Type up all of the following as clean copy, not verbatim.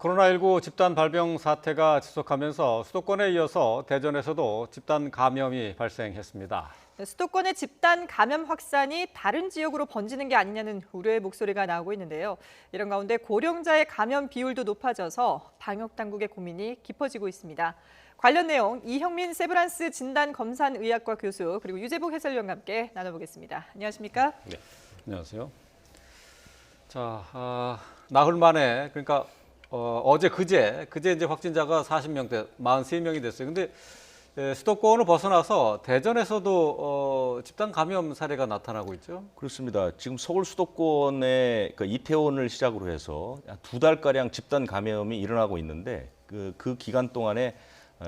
코로나19 집단 발병 사태가 지속하면서 수도권에 이어서 대전에서도 집단 감염이 발생했습니다. 수도권의 집단 감염 확산이 다른 지역으로 번지는 게 아니냐는 우려의 목소리가 나오고 있는데요. 이런 가운데 고령자의 감염 비율도 높아져서 방역 당국의 고민이 깊어지고 있습니다. 관련 내용 이형민 세브란스 진단검산의학과 교수 그리고 유재복 해설위원과 함께 나눠보겠습니다. 안녕하십니까? 네, 안녕하세요. 자, 나흘 만에 그러니까 어제 그제 이제 확진자가 40명대 43명이 됐어요. 근데 수도권을 벗어나서 대전에서도 집단 감염 사례가 나타나고 있죠. 그렇습니다. 지금 서울 수도권에 이태원을 시작으로 해서 2달가량 집단 감염이 일어나고 있는데 그 기간 동안에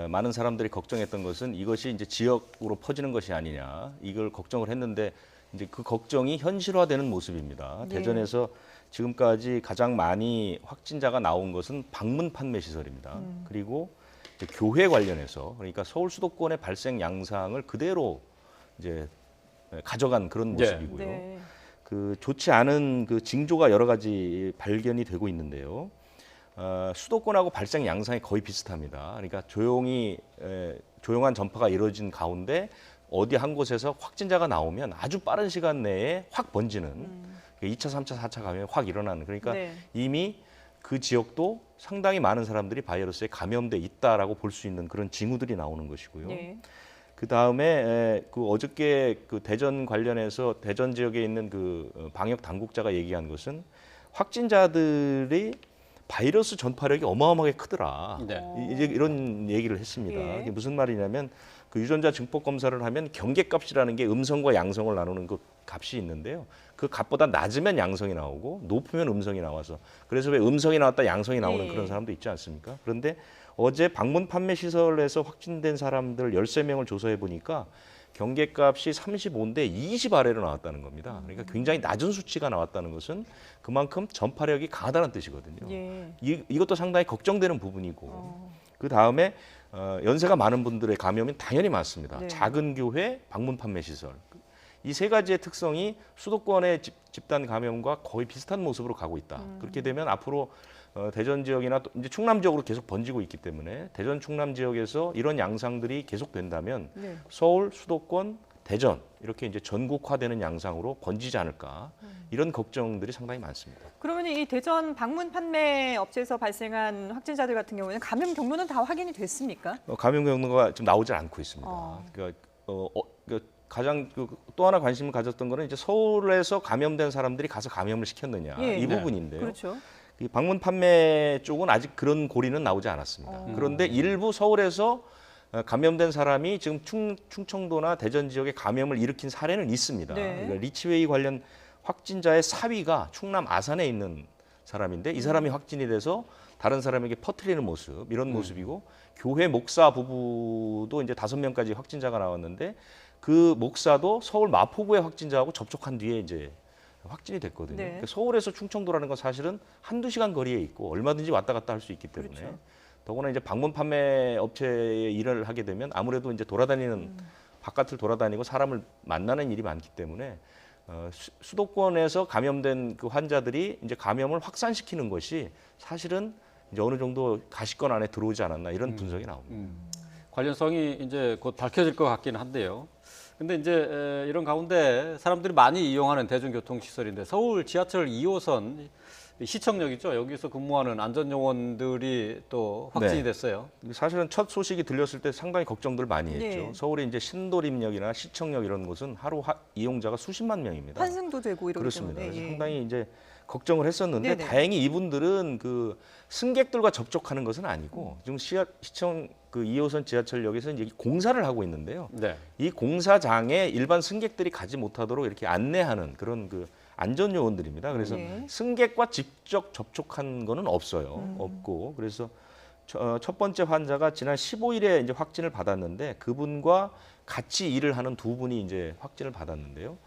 많은 사람들이 걱정했던 것은 이것이 이제 지역으로 퍼지는 것이 아니냐 이걸 걱정을 했는데 이제 그 걱정이 현실화되는 모습입니다. 네. 대전에서 지금까지 가장 많이 확진자가 나온 것은 방문 판매 시설입니다. 그리고 이제 교회 관련해서 그러니까 서울 수도권의 발생 양상을 그대로 이제 가져간 그런 네. 모습이고요. 네. 그 좋지 않은 그 징조가 여러 가지 발견이 되고 있는데요. 수도권하고 발생 양상이 거의 비슷합니다. 그러니까 조용한 전파가 이루어진 가운데 어디 한 곳에서 확진자가 나오면 아주 빠른 시간 내에 확 번지는 2차, 3차, 4차 감염이 확 일어나는 그러니까 네. 이미 그 지역도 상당히 많은 사람들이 바이러스에 감염돼 있다라고 볼 수 있는 그런 징후들이 나오는 것이고요. 네. 그 다음에 그 어저께 그 대전 관련해서 대전 지역에 있는 그 방역 당국자가 얘기한 것은 확진자들이 바이러스 전파력이 어마어마하게 크더라. 네. 이제 이런 얘기를 했습니다. 예. 이게 무슨 말이냐면 그 유전자 증폭 검사를 하면 경계값이라는 게 음성과 양성을 나누는 그 값이 있는데요. 그 값보다 낮으면 양성이 나오고 높으면 음성이 나와서 그래서 왜 음성이 나왔다 양성이 나오는 예. 그런 사람도 있지 않습니까? 그런데 어제 방문 판매 시설에서 확진된 사람들 13명을 조사해 보니까 경계값이 35인데 20 아래로 나왔다는 겁니다. 그러니까 굉장히 낮은 수치가 나왔다는 것은 그만큼 전파력이 강하다는 뜻이거든요. 예. 이것도 상당히 걱정되는 부분이고 그 다음에 연세가 많은 분들의 감염이 당연히 많습니다. 네. 작은 교회, 방문 판매 시설. 이 세 가지의 특성이 수도권의 집단 감염과 거의 비슷한 모습으로 가고 있다. 그렇게 되면 앞으로 대전 지역이나 또 이제 충남 지역으로 계속 번지고 있기 때문에 대전 충남 지역에서 이런 양상들이 계속된다면 네. 서울, 수도권, 대전 이렇게 이제 전국화되는 양상으로 번지지 않을까 이런 걱정들이 상당히 많습니다. 그러면 이 대전 방문 판매 업체에서 발생한 확진자들 같은 경우에는 감염 경로는 다 확인이 됐습니까? 감염 경로가 지금 나오지 않고 있습니다. 어. 그러니까 가장 또 하나 관심을 가졌던 거는 이제 서울에서 감염된 사람들이 가서 감염을 시켰느냐 예. 이 네. 부분인데요. 그렇죠. 이 방문 판매 쪽은 아직 그런 고리는 나오지 않았습니다. 그런데 일부 서울에서 감염된 사람이 지금 충청도나 대전 지역에 감염을 일으킨 사례는 있습니다. 네. 그러니까 리치웨이 관련 확진자의 사위가 충남 아산에 있는 사람인데 이 사람이 확진이 돼서 다른 사람에게 퍼뜨리는 모습 이런 모습이고 교회 목사 부부도 이제 5명까지 확진자가 나왔는데 그 목사도 서울 마포구의 확진자하고 접촉한 뒤에 이제 확진이 됐거든요. 네. 그러니까 서울에서 충청도라는 건 사실은 한두 시간 거리에 있고 얼마든지 왔다 갔다 할 수 있기 때문에 그렇죠. 더구나 이제 방문 판매 업체에 일을 하게 되면 아무래도 이제 돌아다니는 바깥을 돌아다니고 사람을 만나는 일이 많기 때문에 수도권에서 감염된 그 환자들이 이제 감염을 확산시키는 것이 사실은 이제 어느 정도 가시권 안에 들어오지 않았나 이런 분석이 나옵니다. 관련성이 이제 곧 밝혀질 것 같기는 한데요. 근데 이제 이런 가운데 사람들이 많이 이용하는 대중교통 시설인데 서울 지하철 2호선 시청역이죠. 여기서 근무하는 안전요원들이 또 확진이 네. 됐어요. 사실은 첫 소식이 들렸을 때 상당히 걱정들 많이 했죠. 네. 서울의 이제 신도림역이나 시청역 이런 곳은 하루 이용자가 수십만 명입니다. 환승도 되고 이러기 그렇습니다. 때문에. 그래서 예. 상당히 이제 걱정을 했었는데 네네. 다행히 이분들은 그 승객들과 접촉하는 것은 아니고 지금 시청 그 2호선 지하철역에서 이제 공사를 하고 있는데요. 네. 이 공사장에 일반 승객들이 가지 못하도록 이렇게 안내하는 그런 그 안전 요원들입니다. 그래서 네. 승객과 직접 접촉한 거는 없어요. 없고 그래서 첫 번째 환자가 지난 15일에 이제 확진을 받았는데 그분과 같이 일을 하는 두 분이 이제 확진을 받았는데요.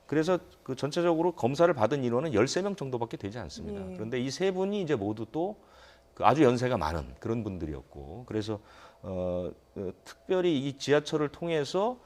그래서 그 전체적으로 검사를 받은 인원은 13명 정도밖에 되지 않습니다. 예. 그런데 이 세 분이 이제 모두 또 그 아주 연세가 많은 그런 분들이었고 그래서 특별히 이 지하철을 통해서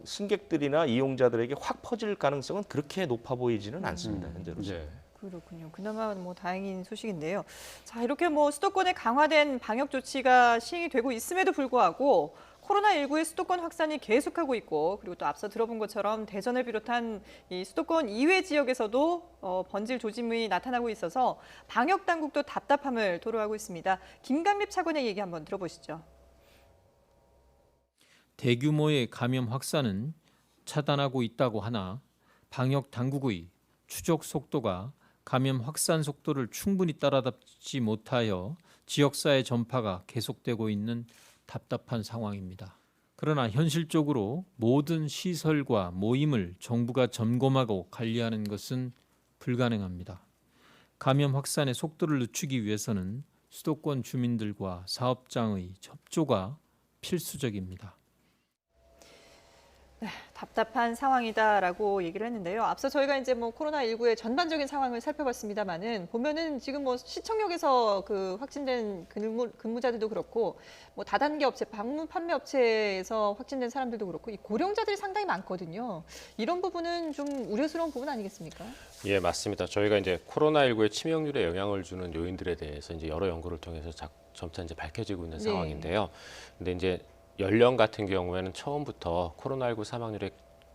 승객들이나 이용자들에게 확 퍼질 가능성은 그렇게 높아 보이지는 않습니다. 현재로서. 네. 그렇군요. 그나마 뭐 다행인 소식인데요. 자, 이렇게 뭐 수도권에 강화된 방역 조치가 시행이 되고 있음에도 불구하고 코로나19의 수도권 확산이 계속하고 있고, 그리고 또 앞서 들어본 것처럼 대전을 비롯한 이 수도권 이외 지역에서도 번질 조짐이 나타나고 있어서 방역 당국도 답답함을 토로하고 있습니다. 김강립 차관의 얘기 한번 들어보시죠. 대규모의 감염 확산은 차단하고 있다고 하나 방역 당국의 추적 속도가 감염 확산 속도를 충분히 따라잡지 못하여 지역사회 전파가 계속되고 있는 답답한 상황입니다. 그러나 현실적으로 모든 시설과 모임을 정부가 점검하고 관리하는 것은 불가능합니다. 감염 확산의 속도를 늦추기 위해서는 수도권 주민들과 사업장의 협조가 필수적입니다. 답답한 상황이다라고 얘기를 했는데요. 앞서 저희가 이제 뭐 코로나19의 전반적인 상황을 살펴봤습니다만은 보면은 지금 뭐 시청역에서 그 확진된 근무자들도 그렇고 뭐 다단계 업체, 방문 판매 업체에서 확진된 사람들도 그렇고 이 고령자들이 상당히 많거든요. 이런 부분은 좀 우려스러운 부분 아니겠습니까? 예, 맞습니다. 저희가 이제 코로나19의 치명률에 영향을 주는 요인들에 대해서 이제 여러 연구를 통해서 점차 이제 밝혀지고 있는 상황인데요. 근데 이제 연령 같은 경우에는 처음부터 코로나19 사망률에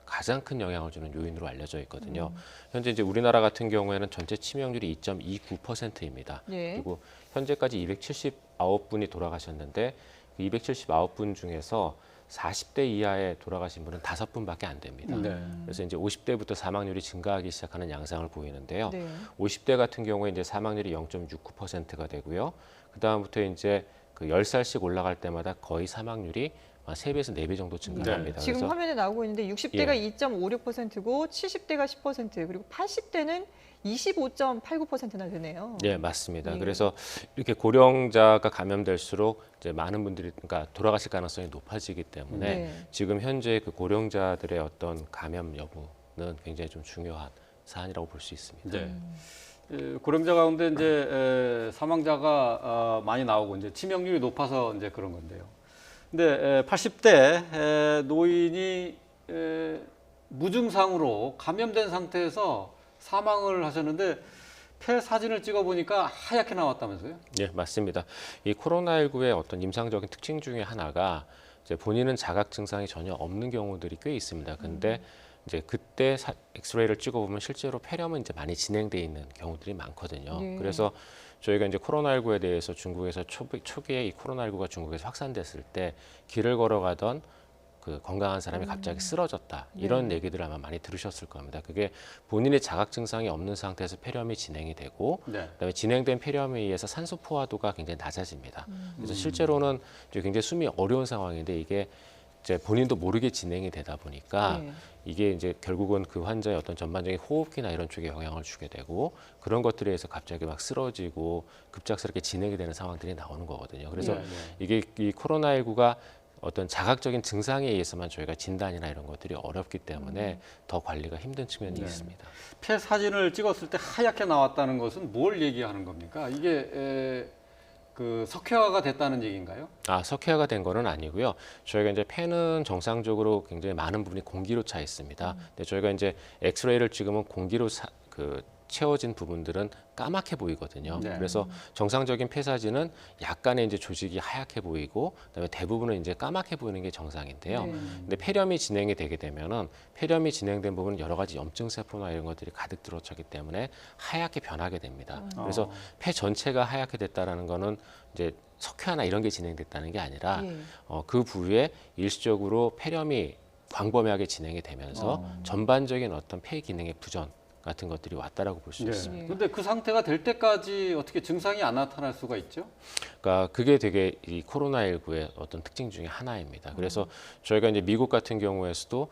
가장 큰 영향을 주는 요인으로 알려져 있거든요. 현재 이제 우리나라 같은 경우에는 전체 치명률이 2.29%입니다. 네. 그리고 현재까지 279분이 돌아가셨는데 그 279분 중에서 40대 이하에 돌아가신 분은 5분밖에 안 됩니다. 네. 그래서 이제 50대부터 사망률이 증가하기 시작하는 양상을 보이는데요. 네. 50대 같은 경우에 이제 사망률이 0.69%가 되고요. 그 다음부터 이제 그 10살씩 올라갈 때마다 거의 사망률이 3배에서 4배 정도 증가합니다. 지금 그래서 화면에 나오고 있는데 60대가 2.56%고 70대가 10% 그리고 80대는 25.89%나 되네요. 예, 맞습니다. 예. 그래서 이렇게 고령자가 감염될수록 이제 많은 분들이 그러니까 돌아가실 가능성이 높아지기 때문에 네. 지금 현재 그 고령자들의 어떤 감염 여부는 굉장히 좀 중요한 사안이라고 볼 수 있습니다. 네. 고령자 가운데 이제 사망자가 많이 나오고 이제 치명률이 높아서 이제 그런 건데요. 근데 80대 노인이 무증상으로 감염된 상태에서 사망을 하셨는데 폐 사진을 찍어 보니까 하얗게 나왔다면서요? 예, 맞습니다. 이 코로나19의 어떤 임상적인 특징 중에 하나가 이제 본인은 자각 증상이 전혀 없는 경우들이 꽤 있습니다. 근데 이제 그때 엑스레이를 찍어보면 실제로 폐렴은 이제 많이 진행돼 있는 경우들이 많거든요. 네. 그래서 저희가 이제 코로나19에 대해서 중국에서 초기에 이 코로나19가 중국에서 확산됐을 때 길을 걸어가던 그 건강한 사람이 갑자기 쓰러졌다 이런 얘기들을 아마 많이 들으셨을 겁니다. 그게 본인의 자각 증상이 없는 상태에서 폐렴이 진행이 되고 네. 그다음에 진행된 폐렴에 의해서 산소 포화도가 굉장히 낮아집니다. 그래서 실제로는 이제 굉장히 숨이 어려운 상황인데 이게 이제 본인도 모르게 진행이 되다 보니까 네. 이게 이제 결국은 그 환자의 어떤 전반적인 호흡기나 이런 쪽에 영향을 주게 되고 그런 것들에 의해서 갑자기 막 쓰러지고 급작스럽게 진행이 되는 상황들이 나오는 거거든요. 그래서 네, 네. 이게 이 코로나19가 어떤 자각적인 증상에 의해서만 저희가 진단이나 이런 것들이 어렵기 때문에 더 관리가 힘든 측면이 네. 있습니다. 폐 사진을 찍었을 때 하얗게 나왔다는 것은 뭘 얘기하는 겁니까? 이게 그 석회화가 됐다는 얘기인가요? 석회화가 된 거는 아니고요. 저희가 이제 폐는 정상적으로 굉장히 많은 부분이 공기로 차 있습니다. 근데 저희가 이제 엑스레이를 찍으면 공기로 채워진 부분들은 까맣게 보이거든요. 네. 그래서 정상적인 폐 사진은 약간의 이제 조직이 하얗게 보이고 그다음에 대부분은 이제 까맣게 보이는 게 정상인데요. 네. 근데 폐렴이 진행이 되게 되면은 폐렴이 진행된 부분은 여러 가지 염증 세포나 이런 것들이 가득 들어차기 때문에 하얗게 변하게 됩니다. 그래서 폐 전체가 하얗게 됐다라는 거는 이제 석회화나 이런 게 진행됐다는 게 아니라 예. 그 부위에 일시적으로 폐렴이 광범위하게 진행이 되면서 전반적인 어떤 폐 기능의 부전 같은 것들이 왔다라고 볼 수 있습니다. 근데 그 상태가 될 때까지 어떻게 증상이 안 나타날 수가 있죠? 그러니까 그게 되게 이 코로나19의 어떤 특징 중에 하나입니다. 그래서 저희가 이제 미국 같은 경우에서도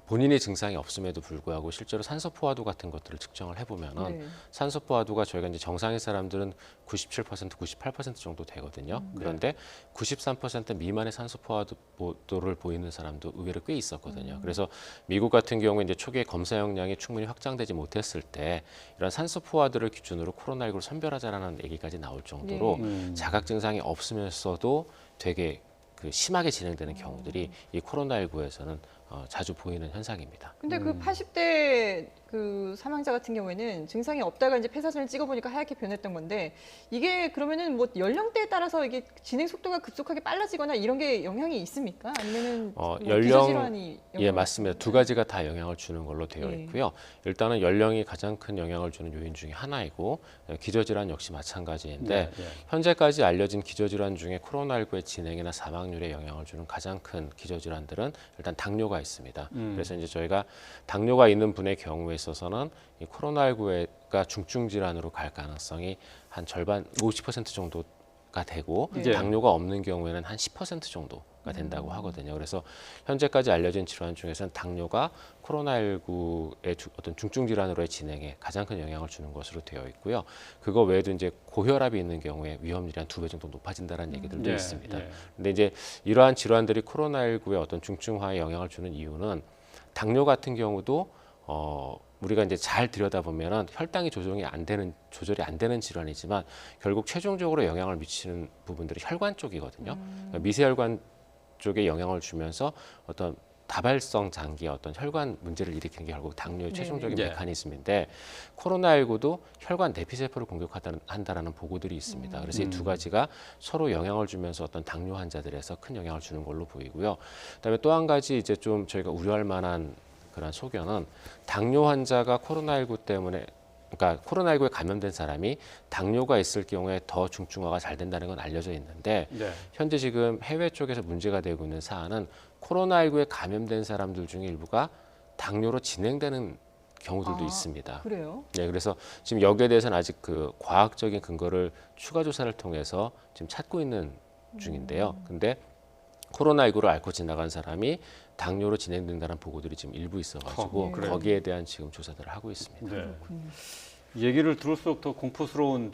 본인의 증상이 없음에도 불구하고 실제로 산소 포화도 같은 것들을 측정을 해보면은 네. 산소 포화도가 저희가 이제 정상인 사람들은 97%, 98% 정도 되거든요. 그런데 93% 미만의 산소 포화도를 보이는 사람도 의외로 꽤 있었거든요. 그래서 미국 같은 경우에 이제 초기에 검사 역량이 충분히 확장되지 못했을 때 이런 산소 포화도를 기준으로 코로나19를 선별하자라는 얘기까지 나올 정도로 자각 증상이 없으면서도 되게 그 심하게 진행되는 경우들이 이 코로나19에서는 자주 보이는 현상입니다. 근데 그 80대 그 사망자 같은 경우에는 증상이 없다가 이제 폐사진을 찍어보니까 하얗게 변했던 건데 이게 그러면은 뭐 연령대에 따라서 이게 진행 속도가 급속하게 빨라지거나 이런 게 영향이 있습니까? 아니면은 뭐 기저질환이 예, 맞습니다. 두 가지가 다 영향을 주는 걸로 되어 예. 있고요. 일단은 연령이 가장 큰 영향을 주는 요인 중에 하나이고 기저질환 역시 마찬가지인데 네. 현재까지 알려진 기저질환 중에 코로나19의 진행이나 사망률에 영향을 주는 가장 큰 기저질환들은 일단 당뇨가 있습니다. 그래서 이제 저희가 당뇨가 있는 분의 경우에 있어서는 이 코로나19가 중증 질환으로 갈 가능성이 한 절반 50% 정도가 되고 네. 당뇨가 없는 경우에는 한 10% 정도가 된다고 하거든요. 그래서 현재까지 알려진 질환 중에서는 당뇨가 코로나19의 어떤 중증 질환으로의 진행에 가장 큰 영향을 주는 것으로 되어 있고요. 그거 외에도 이제 고혈압이 있는 경우에 위험률이 한 2배 정도 높아진다는 얘기들도 예, 있습니다. 예. 근데 이제 이러한 질환들이 코로나19의 어떤 중증화에 영향을 주는 이유는 당뇨 같은 경우도 우리가 이제 잘 들여다보면은 혈당이 조절이 안 되는 질환이지만 결국 최종적으로 영향을 미치는 부분들이 혈관 쪽이거든요. 그러니까 미세혈관 쪽에 영향을 주면서 어떤 다발성 장기의 어떤 혈관 문제를 일으키는 게 결국 당뇨의 최종적인 네. 메커니즘인데 코로나19도 혈관 내피세포를 공격한다라는 보고들이 있습니다. 그래서 이 두 가지가 서로 영향을 주면서 어떤 당뇨 환자들에서 큰 영향을 주는 걸로 보이고요. 그다음에 또 한 가지 이제 좀 저희가 우려할 만한 그런 소견은 당뇨 환자가 코로나19 때문에 그러니까 코로나19에 감염된 사람이 당뇨가 있을 경우에 더 중증화가 잘 된다는 건 알려져 있는데 네. 현재 지금 해외 쪽에서 문제가 되고 있는 사안은 코로나19에 감염된 사람들 중에 일부가 당뇨로 진행되는 경우들도 있습니다. 그래요? 네, 그래서 지금 여기에 대해서는 아직 그 과학적인 근거를 추가 조사를 통해서 지금 찾고 있는 중인데요. 근데 코로나19를 앓고 지나간 사람이 당뇨로 진행된다는 보고들이 지금 일부 있어가지고 그래요? 거기에 대한 지금 조사들을 하고 있습니다. 네. 얘기를 들을수록 더 공포스러운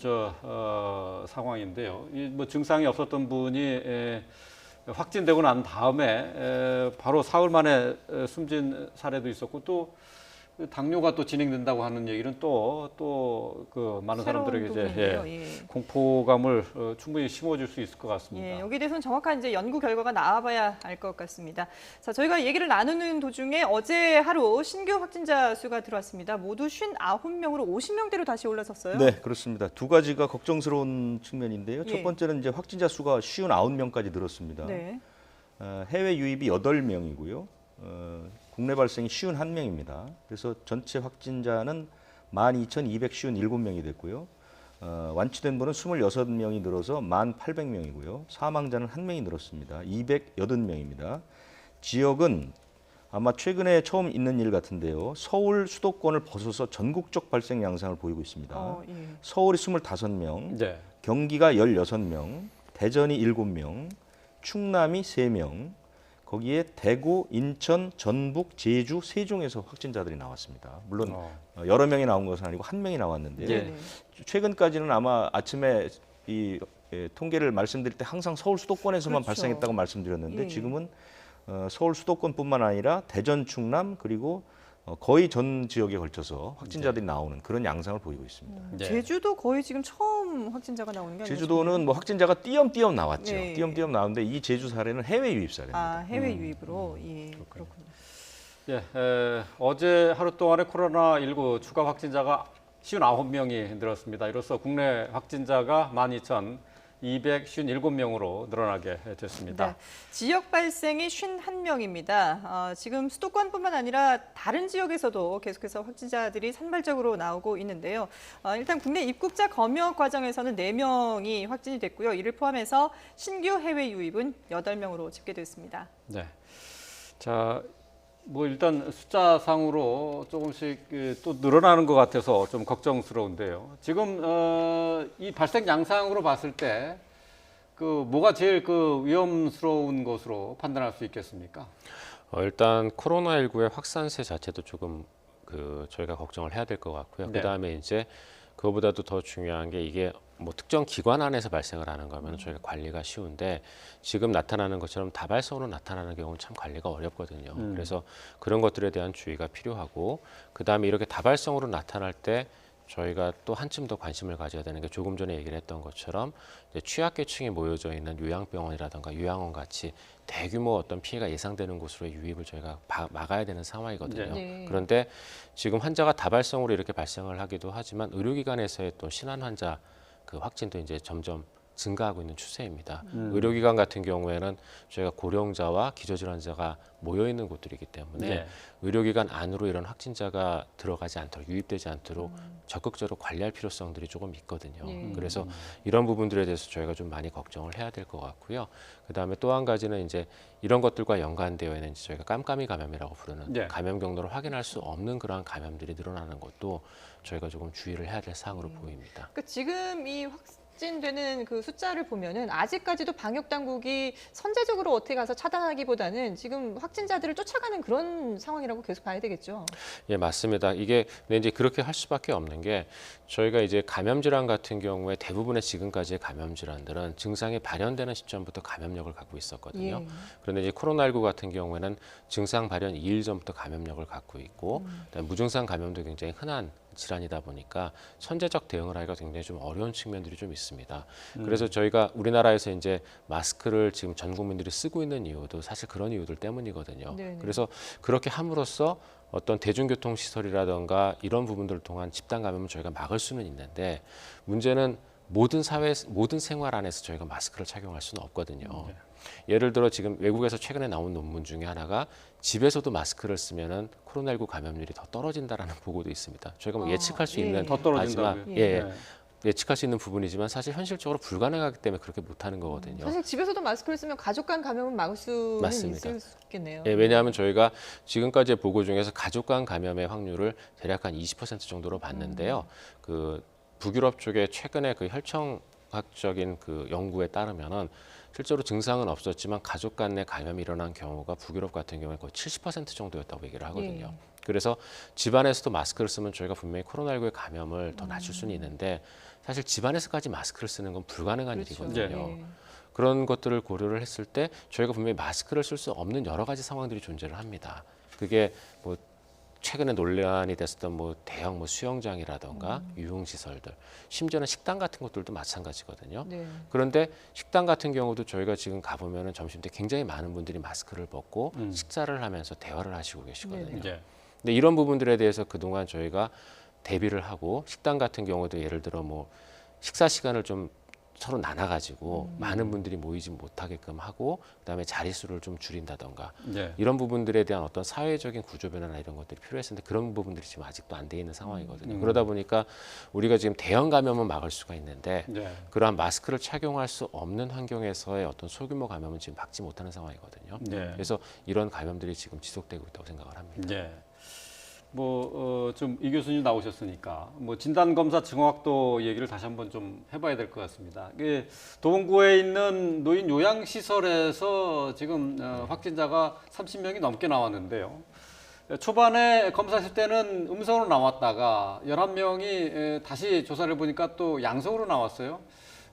상황인데요. 이 뭐 증상이 없었던 분이 확진되고 난 다음에 바로 사흘 만에 숨진 사례도 있었고 또 당뇨가 또 진행된다고 하는 얘기는 또 그 많은 사람들에게 이제 부분이네요. 공포감을 충분히 심어줄 수 있을 것 같습니다. 예, 여기에 대해서는 정확한 이제 연구 결과가 나와봐야 알 것 같습니다. 자, 저희가 얘기를 나누는 도중에 어제 하루 신규 확진자 수가 들어왔습니다. 모두 59명으로 50명대로 다시 올라섰어요. 네, 그렇습니다. 두 가지가 걱정스러운 측면인데요. 예. 첫 번째는 이제 확진자 수가 59명까지 늘었습니다. 네. 해외 유입이 8명이고요. 국내 발생이 51명입니다. 그래서 전체 확진자는 12,257명이 됐고요. 완치된 분은 26명이 늘어서 1,800명이고요. 사망자는 1명이 늘었습니다. 280명입니다. 지역은 아마 최근에 처음 있는 일 같은데요. 서울 수도권을 벗어서 전국적 발생 양상을 보이고 있습니다. 예. 서울이 25명, 네. 경기가 16명, 대전이 7명, 충남이 3명, 거기에 대구, 인천, 전북, 제주, 세종에서 확진자들이 나왔습니다. 물론 여러 명이 나온 것은 아니고 한 명이 나왔는데 예. 네. 최근까지는 아마 아침에 이 통계를 말씀드릴 때 항상 서울 수도권에서만 그렇죠. 발생했다고 말씀드렸는데 예. 지금은 서울 수도권뿐만 아니라 대전, 충남 그리고 거의 전 지역에 걸쳐서 확진자들이 나오는 그런 양상을 보이고 있습니다. 네. 제주도 거의 지금 처음 확진자가 나오는 게 아니죠? 제주도는 뭐 확진자가 띄엄띄엄 나왔죠. 네. 띄엄띄엄 나오는데 이 제주 사례는 해외 유입 사례입니다. 아, 해외 유입으로. 예, 그렇군요. 예, 어제 하루 동안에 코로나19 추가 확진자가 59명이 늘었습니다. 이로써 국내 확진자가 12,257명으로 늘어나게 됐습니다. 네, 지역 발생이 51명입니다. 지금 수도권뿐만 아니라 다른 지역에서도 계속해서 확진자들이 산발적으로 나오고 있는데요. 일단 국내 입국자 검역 과정에서는 4명이 확진이 됐고요. 이를 포함해서 신규 해외 유입은 8명으로 집계됐습니다. 네. 자, 뭐 일단 숫자상으로 조금씩 또 늘어나는 것 같아서 좀 걱정스러운데요. 지금 이 발생 양상으로 봤을 때 뭐가 제일 위험스러운 것으로 판단할 수 있겠습니까? 일단 코로나19의 확산세 자체도 조금 저희가 걱정을 해야 될 것 같고요. 네. 그다음에 이제 그거보다도 더 중요한 게 이게 뭐 특정 기관 안에서 발생을 하는 거면 저희가 관리가 쉬운데 지금 나타나는 것처럼 다발성으로 나타나는 경우는 참 관리가 어렵거든요. 그래서 그런 것들에 대한 주의가 필요하고 그다음에 이렇게 다발성으로 나타날 때 저희가 또 한층 더 관심을 가져야 되는 게 조금 전에 얘기를 했던 것처럼 이제 취약계층이 모여져 있는 요양병원이라든가 요양원 같이 대규모 어떤 피해가 예상되는 곳으로의 유입을 저희가 막아야 되는 상황이거든요. 네. 그런데 지금 환자가 다발성으로 이렇게 발생을 하기도 하지만 의료기관에서의 또 신환 환자 그 확진도 이제 점점 증가하고 있는 추세입니다. 의료기관 같은 경우에는 저희가 고령자와 기저질환자가 모여 있는 곳들이기 때문에 네. 의료기관 안으로 이런 확진자가 들어가지 않도록 유입되지 않도록 적극적으로 관리할 필요성들이 조금 있거든요. 네. 그래서 이런 부분들에 대해서 저희가 좀 많이 걱정을 해야 될 것 같고요. 그다음에 또 한 가지는 이제 이런 것들과 연관되어 있는 저희가 깜깜이 감염이라고 부르는 네. 감염 경로를 확인할 수 없는 그러한 감염들이 늘어나는 것도 저희가 조금 주의를 해야 될 사항으로 보입니다. 그러니까 지금 이 확진되는 그 숫자를 보면은 아직까지도 방역 당국이 선제적으로 어떻게 가서 차단하기보다는 지금 확진자들을 쫓아가는 그런 상황이라고 계속 봐야 되겠죠. 예, 맞습니다. 이게 근데 이제 그렇게 할 수밖에 없는 게 저희가 이제 감염 질환 같은 경우에 대부분의 지금까지의 감염 질환들은 증상이 발현되는 시점부터 감염력을 갖고 있었거든요. 예. 그런데 이제 코로나19 같은 경우에는 증상 발현 2일 전부터 감염력을 갖고 있고 그다음에 무증상 감염도 굉장히 흔한 질환이다 보니까 선제적 대응을 하기가 굉장히 좀 어려운 측면들이 좀 있습니다. 그래서 저희가 우리나라에서 이제 마스크를 지금 전 국민들이 쓰고 있는 이유도 사실 그런 이유들 때문이거든요. 네네. 그래서 그렇게 함으로써 어떤 대중교통 시설이라든가 이런 부분들을 통한 집단 감염을 저희가 막을 수는 있는데 문제는 모든 생활 안에서 저희가 마스크를 착용할 수는 없거든요. 예를 들어 지금 외국에서 최근에 나온 논문 중에 하나가 집에서도 마스크를 쓰면은 코로나19 감염률이 더 떨어진다라는 보고도 있습니다. 저희가 뭐 예측할 수 예. 있는 더 떨어진다고요? 바지만, 예. 예, 예측할 수 있는 부분이지만 사실 현실적으로 불가능하기 때문에 그렇게 못하는 거거든요. 사실 집에서도 마스크를 쓰면 가족 간 감염은 막을 수는 맞습니다. 있을 수 있겠네요. 예, 왜냐하면 저희가 지금까지의 보고 중에서 가족 간 감염의 확률을 대략 한 20% 정도로 봤는데요. 그 북유럽 쪽에 최근에 그 혈청학적인 그 연구에 따르면은 실제로 증상은 없었지만 가족 간 내 감염이 일어난 경우가 북유럽 같은 경우에 거의 70% 정도였다고 얘기를 하거든요. 예. 그래서 집안에서도 마스크를 쓰면 저희가 분명히 코로나19의 감염을 더 낮출 수는 있는데 사실 집안에서까지 마스크를 쓰는 건 불가능한 그렇죠. 일이거든요. 예. 그런 것들을 고려를 했을 때 저희가 분명히 마스크를 쓸 수 없는 여러 가지 상황들이 존재를 합니다. 그게 뭐 최근에 논란이 됐었던 뭐 대형 뭐 수영장이라던가 유흥시설들, 심지어는 식당 같은 것들도 마찬가지거든요. 네. 그런데 식당 같은 경우도 저희가 지금 가보면은 점심 때 굉장히 많은 분들이 마스크를 벗고 식사를 하면서 대화를 하시고 계시거든요. 네. 근데 이런 부분들에 대해서 그동안 저희가 대비를 하고 식당 같은 경우도 예를 들어 뭐 식사 시간을 좀 서로 나눠가지고 많은 분들이 모이지 못하게끔 하고 그다음에 자릿수를 좀 줄인다던가 네. 이런 부분들에 대한 어떤 사회적인 구조 변화나 이런 것들이 필요했었는데 그런 부분들이 지금 아직도 안 돼 있는 상황이거든요. 그러다 보니까 우리가 지금 대형 감염은 막을 수가 있는데 네. 그러한 마스크를 착용할 수 없는 환경에서의 어떤 소규모 감염은 지금 막지 못하는 상황이거든요. 네. 그래서 이런 감염들이 지금 지속되고 있다고 생각을 합니다. 네. 좀 이 교수님 나오셨으니까 뭐 진단 검사 증후학도 얘기를 다시 한번 좀 해봐야 될 것 같습니다. 이게 도봉구에 있는 노인 요양 시설에서 지금 확진자가 30명이 넘게 나왔는데요. 초반에 검사했을 때는 음성으로 나왔다가 11명이 다시 조사를 보니까 또 양성으로 나왔어요.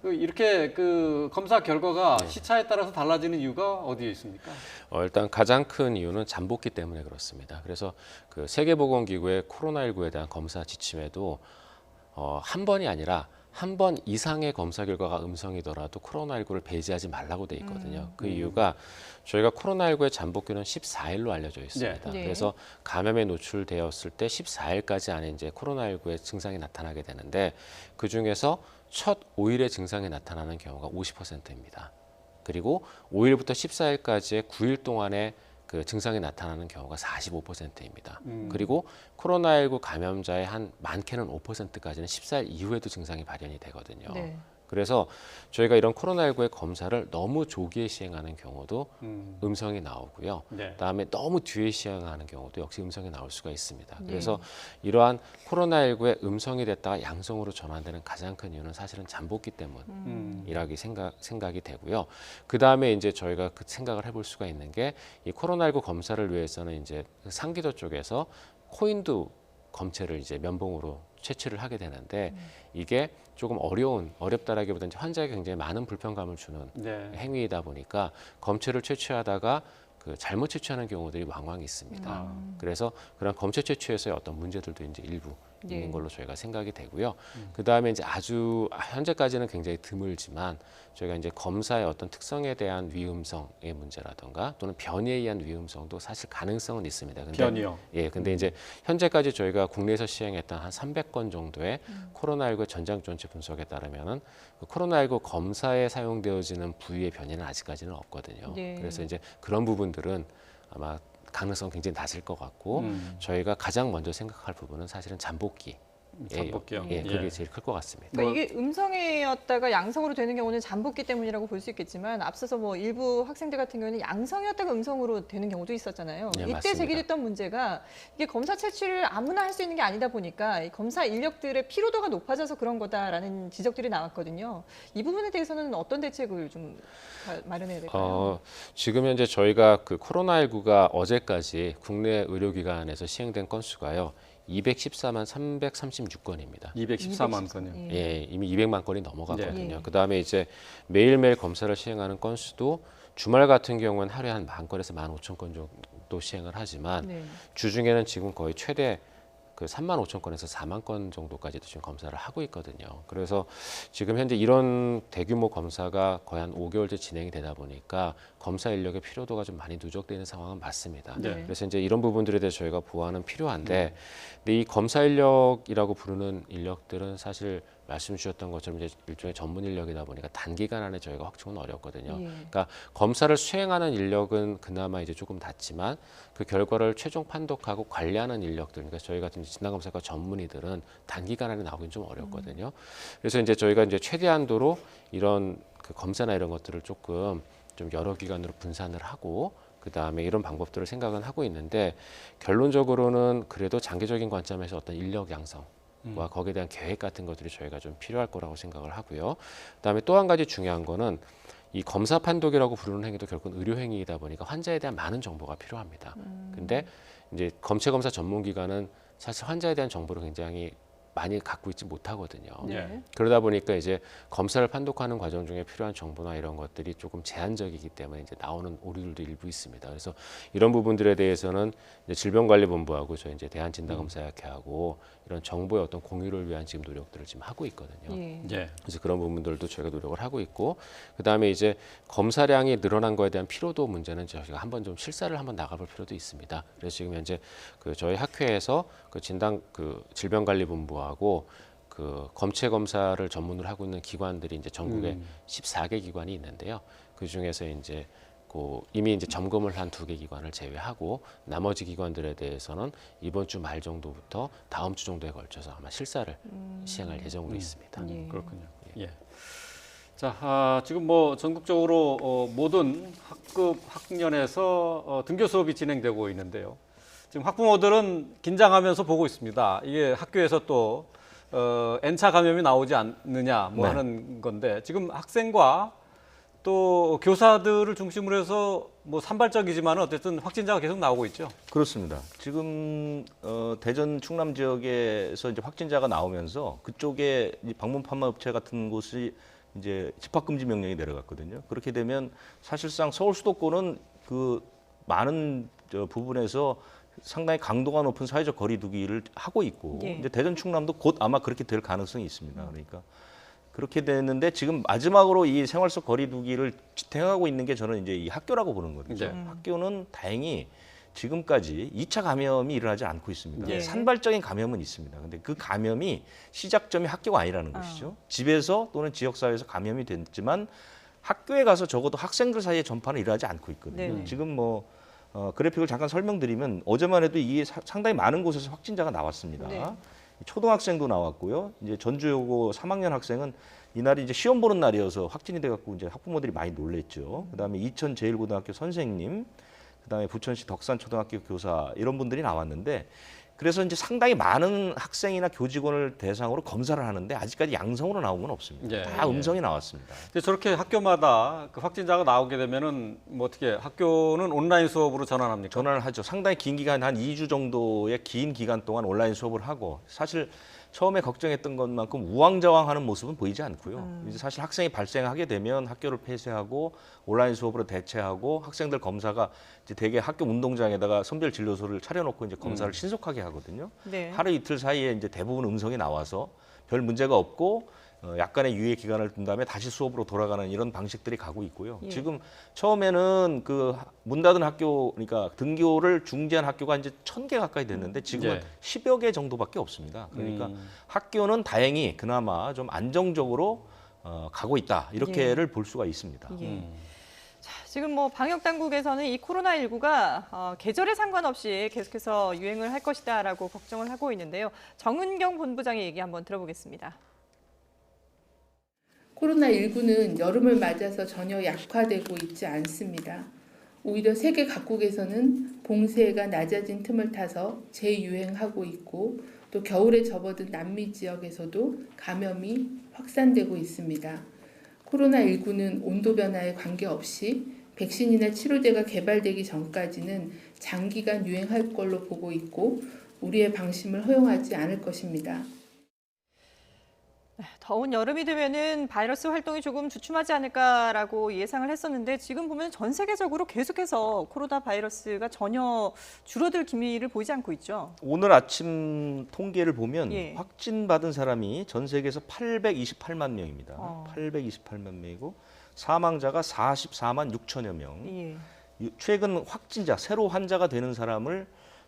이렇게 그 검사 결과가 시차에 따라서 달라지는 이유가 어디에 있습니까? 일단 가장 큰 이유는 잠복기 때문에 그렇습니다. 그래서 그 세계보건기구의 코로나19에 대한 검사 지침에도 한 번이 아니라 한 번 이상의 검사 결과가 음성이더라도 코로나19를 배제하지 말라고 돼 있거든요. 그 이유가 저희가 코로나19의 잠복기는 14일로 알려져 있습니다. 네. 그래서 감염에 노출되었을 때 14일까지 안에 이제 코로나19의 증상이 나타나게 되는데 그 중에서 첫 5일의 증상이 나타나는 경우가 50%입니다. 그리고 5일부터 14일까지의 9일 동안에 그 증상이 나타나는 경우가 45%입니다. 그리고 코로나19 감염자의 한 많게는 5%까지는 14일 이후에도 증상이 발현이 되거든요. 네. 그래서 저희가 이런 코로나19의 검사를 너무 조기에 시행하는 경우도 음성이 나오고요. 네. 그다음에 너무 뒤에 시행하는 경우도 역시 음성이 나올 수가 있습니다. 그래서 이러한 코로나19의 음성이 됐다가 양성으로 전환되는 가장 큰 이유는 사실은 잠복기 때문이라고 생각이 되고요. 그다음에 이제 저희가 그 생각을 해볼 수가 있는 게 이 코로나19 검사를 위해서는 이제 상기도 쪽에서 코인도 검체를 이제 면봉으로 채취를 하게 되는데 이게 조금 어렵다라기보다는 환자에게 굉장히 많은 불편감을 주는 네. 행위이다 보니까 검체를 채취하다가 그 잘못 채취하는 경우들이 왕왕 있습니다. 그래서 그런 검체 채취에서의 어떤 문제들도 이제 일부 네. 있는 걸로 저희가 생각이 되고요. 그 다음에 이제 아주 현재까지는 굉장히 드물지만 저희가 이제 검사의 어떤 특성에 대한 위험성의 문제라든가 또는 변이에 의한 위험성도 사실 가능성은 있습니다. 근데 변이요. 예, 근데 이제 현재까지 저희가 국내에서 시행했던 한 300건 정도의 코로나19 전장 전체 분석에 따르면은 그 코로나19 검사에 사용되어지는 부위의 변이는 아직까지는 없거든요. 네. 그래서 이제 그런 부분들은 아마 가능성 굉장히 낮을 것 같고 저희가 가장 먼저 생각할 부분은 사실은 잠복기. 잠복기요. 예, 그게 예. 제일 클 것 같습니다. 그러니까 이게 음성이었다가 양성으로 되는 경우는 잠복기 때문이라고 볼 수 있겠지만 앞서서 뭐 일부 학생들 같은 경우는 양성이었다가 음성으로 되는 경우도 있었잖아요. 네, 이때 맞습니다. 제기됐던 문제가 이게 검사 채취를 아무나 할 수 있는 게 아니다 보니까 이 검사 인력들의 피로도가 높아져서 그런 거다라는 지적들이 나왔거든요. 이 부분에 대해서는 어떤 대책을 좀 마련해야 될까요? 지금 현재 저희가 그 코로나19가 어제까지 국내 의료기관에서 시행된 건수가요. 214만 336건입니다. 214만 건이요. 예. 예, 이미 200만 건이 넘어갔거든요. 예. 그다음에 이제 매일매일 검사를 시행하는 건수도 주말 같은 경우는 하루에 한 10,000건에서 15,000건 정도 시행을 하지만 네. 주중에는 지금 거의 최대 그 35,000건에서 4만 건 정도까지도 지금 검사를 하고 있거든요. 그래서 지금 현재 이런 대규모 검사가 거의 한 5개월째 진행이 되다 보니까 검사 인력의 필요도가 좀 많이 누적되는 상황은 맞습니다. 네. 그래서 이제 이런 부분들에 대해서 저희가 보완은 필요한데, 근데 이 검사 인력이라고 부르는 인력들은 사실 말씀 주셨던 것처럼 이제 일종의 전문 인력이다 보니까 단기간 안에 저희가 확충은 어렵거든요. 예. 그러니까 검사를 수행하는 인력은 그나마 이제 조금 닿지만 그 결과를 최종 판독하고 관리하는 인력들, 그러니까 저희 같은 진단검사과 전문의들은 단기간 안에 나오긴 좀 어렵거든요. 그래서 이제 저희가 이제 최대한도로 이런 그 검사나 이런 것들을 조금 좀 여러 기관으로 분산을 하고 그 다음에 이런 방법들을 생각은 하고 있는데, 결론적으로는 그래도 장기적인 관점에서 어떤 인력 양성 와 거기에 대한 계획 같은 것들이 저희가 좀 필요할 거라고 생각을 하고요. 그다음에 또 한 가지 중요한 거는 이 검사 판독이라고 부르는 행위도 결국은 의료 행위이다 보니까 환자에 대한 많은 정보가 필요합니다. 근데 이제 검체 검사 전문 기관은 사실 환자에 대한 정보를 굉장히 많이 갖고 있지 못하거든요. 예. 그러다 보니까 이제 검사를 판독하는 과정 중에 필요한 정보나 이런 것들이 조금 제한적이기 때문에 이제 나오는 오류들도 일부 있습니다. 그래서 이런 부분들에 대해서는 이제 질병관리본부하고 저희 이제 대한진단검사협회하고 이런 정보의 어떤 공유를 위한 지금 노력들을 지금 하고 있거든요. 예. 예. 그래서 그런 부분들도 저희가 노력을 하고 있고, 그 다음에 이제 검사량이 늘어난 거에 대한 피로도 문제는 저희가 한번 좀 실사를 한번 나가볼 필요도 있습니다. 그래서 지금 현재 그 저희 학회에서 그 질병관리본부하고 그 검체 검사를 전문으로 하고 있는 기관들이 이제 전국에 14개 기관이 있는데요. 그 중에서 이제 그 이미 이제 점검을 한 2개 기관을 제외하고 나머지 기관들에 대해서는 이번 주 말 정도부터 다음 주 정도에 걸쳐서 아마 실사를 시행할 예정으로 있습니다. 예. 그렇군요. 예. 자, 지금 뭐 전국적으로 모든 학급 학년에서 등교 수업이 진행되고 있는데요. 지금 학부모들은 긴장하면서 보고 있습니다. 이게 학교에서 또 N차 감염이 나오지 않느냐 뭐 네. 하는 건데, 지금 학생과 또 교사들을 중심으로 해서 뭐 산발적이지만 어쨌든 확진자가 계속 나오고 있죠. 그렇습니다. 지금 대전 충남 지역에서 이제 확진자가 나오면서 그쪽에 이 방문 판매 업체 같은 곳이 이제 집합 금지 명령이 내려갔거든요. 그렇게 되면 사실상 서울 수도권은 그 많은 부분에서 상당히 강도가 높은 사회적 거리두기를 하고 있고, 예. 이제 대전 충남도 곧 아마 그렇게 될 가능성이 있습니다. 그러니까 그렇게 되는데 지금 마지막으로 이 생활 속 거리두기를 지탱하고 있는 게 저는 이제 이 학교라고 보는 거죠. 네. 학교는 다행히 지금까지 2차 감염이 일어나지 않고 있습니다. 예. 산발적인 감염은 있습니다. 근데 그 감염이 시작점이 학교가 아니라는 것이죠. 집에서 또는 지역사회에서 감염이 됐지만 학교에 가서 적어도 학생들 사이에 전파는 일어나지 않고 있거든요. 네네. 지금 뭐 그래픽을 잠깐 설명드리면 어제만 해도 이게 상당히 많은 곳에서 확진자가 나왔습니다. 네. 초등학생도 나왔고요. 이제 전주여고 3학년 학생은 이날이 이제 시험 보는 날이어서 확진이 돼갖고 이제 학부모들이 많이 놀랬죠. 그다음에 이천 제일고등학교 선생님, 그다음에 부천시 덕산초등학교 교사 이런 분들이 나왔는데, 그래서 이제 상당히 많은 학생이나 교직원을 대상으로 검사를 하는데 아직까지 양성으로 나온 건 없습니다. 예. 다 음성이 나왔습니다. 근데 저렇게 학교마다 그 확진자가 나오게 되면은 뭐 어떻게 학교는 온라인 수업으로 전환합니까? 전환을 하죠. 상당히 긴 기간, 한 2주 정도의 긴 기간 동안 온라인 수업을 하고, 사실 처음에 걱정했던 것만큼 우왕좌왕하는 모습은 보이지 않고요. 이제 사실 학생이 발생하게 되면 학교를 폐쇄하고 온라인 수업으로 대체하고 학생들 검사가 이제 대개 학교 운동장에다가 선별 진료소를 차려놓고 이제 검사를 신속하게 하거든요. 네. 하루 이틀 사이에 이제 대부분 음성이 나와서 별 문제가 없고 약간의 유예 기간을 둔 다음에 다시 수업으로 돌아가는 이런 방식들이 가고 있고요. 예. 지금 처음에는 그 문 닫은 학교, 그러니까 등교를 중지한 학교가 이제 1,000개 가까이 됐는데 지금은 예. 10여 개 정도밖에 없습니다. 그러니까 학교는 다행히 그나마 좀 안정적으로 가고 있다 이렇게를 볼 수가 있습니다. 예. 자, 지금 뭐 방역 당국에서는 이 코로나19가 계절에 상관없이 계속해서 유행을 할 것이다라고 걱정을 하고 있는데요. 정은경 본부장의 얘기 한번 들어보겠습니다. 코로나19는 여름을 맞아서 전혀 약화되고 있지 않습니다. 오히려 세계 각국에서는 봉쇄가 낮아진 틈을 타서 재유행하고 있고 또 겨울에 접어든 남미 지역에서도 감염이 확산되고 있습니다. 코로나19는 온도 변화에 관계없이 백신이나 치료제가 개발되기 전까지는 장기간 유행할 걸로 보고 있고 우리의 방심을 허용하지 않을 것입니다. 더운 여름이 되면은 바이러스 활동이 조금 주춤하지 않을까라고 예상을 했었는데 지금 보면 전 세계적으로 계속해서 코로나 바이러스가 전혀 줄어들 기미를 보이지 않고 있죠. 오늘 아침 통계를 보면 예. 확진받은 사람이 전 세계에서 828만 명입니다. 828만 명이고 사망자가 44만 6천여 명. 예. 최근 확진자, 새로 환자가 되는 사람을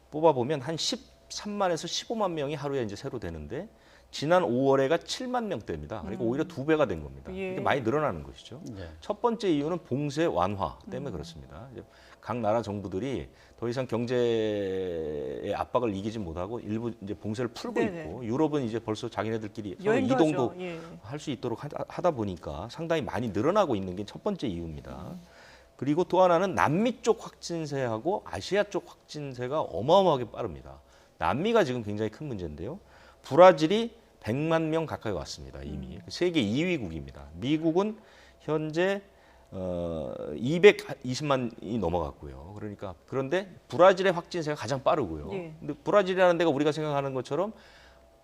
뽑아보면 한 13만에서 15만 명이 하루에 이제 새로 되는데 지난 5월에가 7만 명대입니다. 그러니까 오히려 2배가 된 겁니다. 예. 이게 많이 늘어나는 것이죠. 예. 첫 번째 이유는 봉쇄 완화 때문에 그렇습니다. 이제 각 나라 정부들이 더 이상 경제의 압박을 이기지 못하고 일부 이제 봉쇄를 풀고 네네. 있고 유럽은 이제 벌써 자기네들끼리 서로 여행도 이동도 하죠. 예. 할 수 있도록 하다 보니까 상당히 많이 늘어나고 있는 게 첫 번째 이유입니다. 그리고 또 하나는 남미 쪽 확진세하고 아시아 쪽 확진세가 어마어마하게 빠릅니다. 남미가 지금 굉장히 큰 문제인데요. 브라질이 100만 명 가까이 왔습니다. 이미. 세계 2위국입니다. 미국은 현재 220만이 넘어갔고요. 그러니까 그런데 브라질의 확진세가 가장 빠르고요. 예. 근데 브라질이라는 데가 우리가 생각하는 것처럼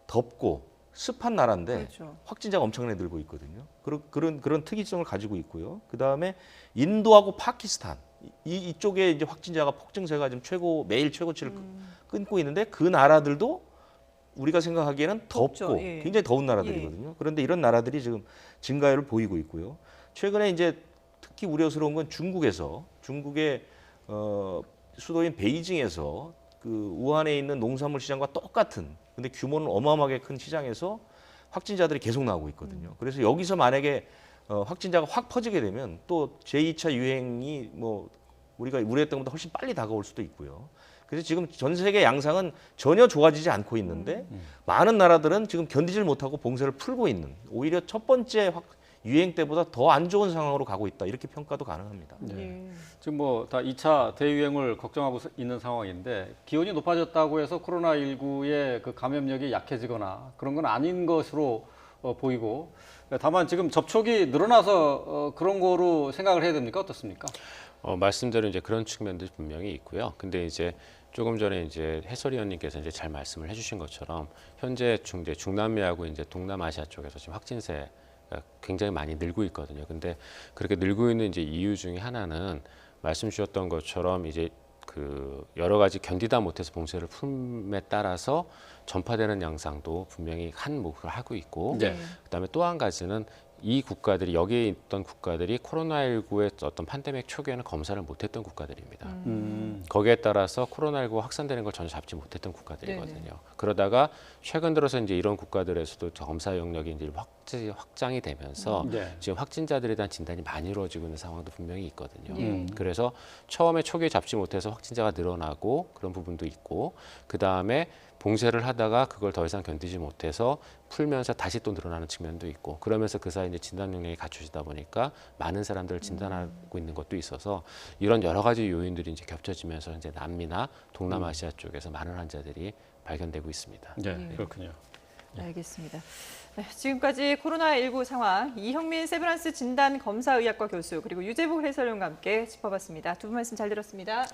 덥고 습한 나라인데 그렇죠. 확진자가 엄청나게 늘고 있거든요. 그런 특이성을 가지고 있고요. 그 다음에 인도하고 파키스탄 이쪽에 이제 확진자가 폭증세가 지금 매일 최고치를 끊고 있는데 그 나라들도 우리가 생각하기에는 덥죠. 덥고 예. 굉장히 더운 나라들이거든요. 그런데 이런 나라들이 지금 증가율을 보이고 있고요. 최근에 이제 특히 우려스러운 건 중국의 수도인 베이징에서 그 우한에 있는 농산물 시장과 똑같은 근데 규모는 어마어마하게 큰 시장에서 확진자들이 계속 나오고 있거든요. 그래서 여기서 만약에 확진자가 확 퍼지게 되면 또 제2차 유행이 뭐 우리가 우려했던 것보다 훨씬 빨리 다가올 수도 있고요. 그래서 지금 전 세계 양상은 전혀 좋아지지 않고 있는데 많은 나라들은 지금 견디질 못하고 봉쇄를 풀고 있는 오히려 첫 번째 유행 때보다 더 안 좋은 상황으로 가고 있다 이렇게 평가도 가능합니다. 예. 지금 뭐 다 2차 대유행을 걱정하고 있는 상황인데 기온이 높아졌다고 해서 코로나19의 그 감염력이 약해지거나 그런 건 아닌 것으로 보이고 다만 지금 접촉이 늘어나서 그런 거로 생각을 해야 됩니까? 어떻습니까? 말씀대로 이제 그런 측면도 분명히 있고요. 근데 이제 조금 전에 이제 해설위원님께서 이제 잘 말씀을 해주신 것처럼 현재 중남미하고 이제 동남아시아 쪽에서 지금 확진세가 굉장히 많이 늘고 있거든요. 근데 그렇게 늘고 있는 이제 이유 중에 하나는 말씀 주셨던 것처럼 이제 그 여러 가지 견디다 못해서 봉쇄를 품에 따라서 전파되는 양상도 분명히 한 목을 하고 있고, 네. 그다음에 또 한 가지는 이 국가들이 여기에 있던 국가들이 코로나19의 어떤 팬데믹 초기에는 검사를 못했던 국가들입니다. 거기에 따라서 코로나19가 확산되는 걸 전혀 잡지 못했던 국가들이거든요. 네네. 그러다가 최근 들어서 이제 이런 국가들에서도 검사 영역이 이제 확장이 되면서 네. 지금 확진자들에 대한 진단이 많이 이루어지고 있는 상황도 분명히 있거든요. 그래서 처음에 초기에 잡지 못해서 확진자가 늘어나고 그런 부분도 있고, 그 다음에 봉쇄를 하다가 그걸 더 이상 견디지 못해서 풀면서 다시 또 늘어나는 측면도 있고, 그러면서 그 사이 이제 진단 능력이 갖춰지다 보니까 많은 사람들을 진단하고 있는 것도 있어서 이런 여러 가지 요인들이 이제 겹쳐지면서 이제 남미나 동남아시아 쪽에서 많은 환자들이 발견되고 있습니다. 네, 그렇군요. 알겠습니다. 네, 지금까지 코로나19 상황 이형민 세브란스 진단검사의학과 교수 그리고 유재복 해설위원과 함께 짚어봤습니다. 두 분 말씀 잘 들었습니다.